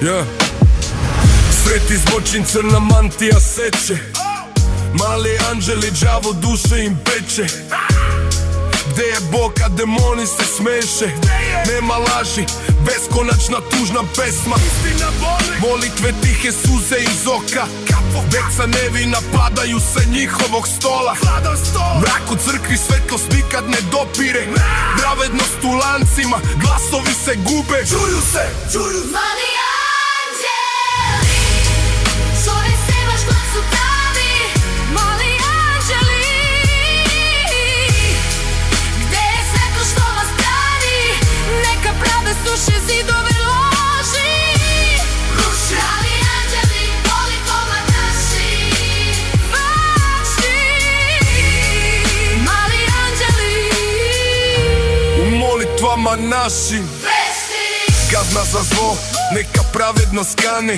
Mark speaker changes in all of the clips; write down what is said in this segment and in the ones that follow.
Speaker 1: Yeah. Sveti zločin, crna mantija seče, mali anđeli, đavo duše im peče. Gde je Bog, a demoni se smeše? Nema laži, beskonačna tužna pesma. Molitve tihe, suze iz oka, deca nevina padaju sa njihovog stola. Mrak u crkvi, svetlost nikad ne dopire. Pravednost u lancima, glasovi se gube. Čuju se, čuju se.
Speaker 2: Mali anđeli, čuje se vaš glas u tami. Mali anđeli, gde je svetlo što vas brani? Neka pravda suši zidove loži. Mali anđeli, molitvom naši, vaši. Mali anđeli,
Speaker 1: U molitvama našim kazna za zlo, neka pravednost kane.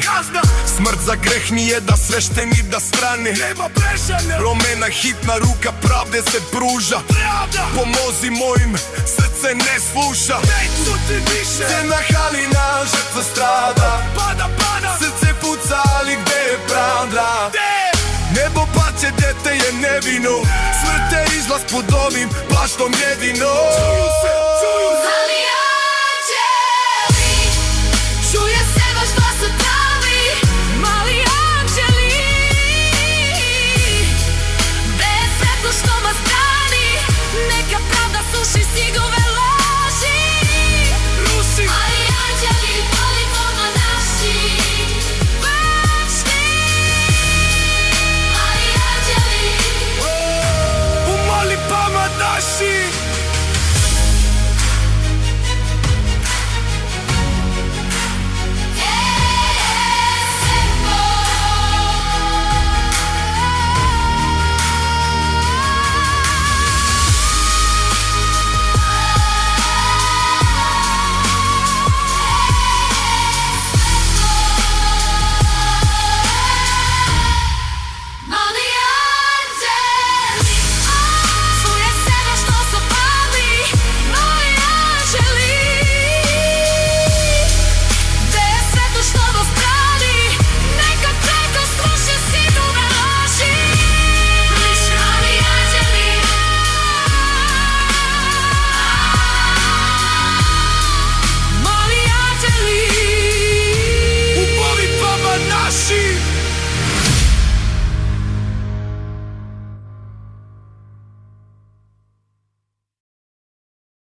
Speaker 1: Smrt za greh nije da svešteni da strane. Promena, hitna ruka pravde se pruža. Pomozi mojim, srce ne sluša. Crna halina, žrtva strada. Srce puca, ali gde je pravda? Nebo paće, dete je nevino. Smrt je izlaz pod ovim plaštom jedino.
Speaker 2: mali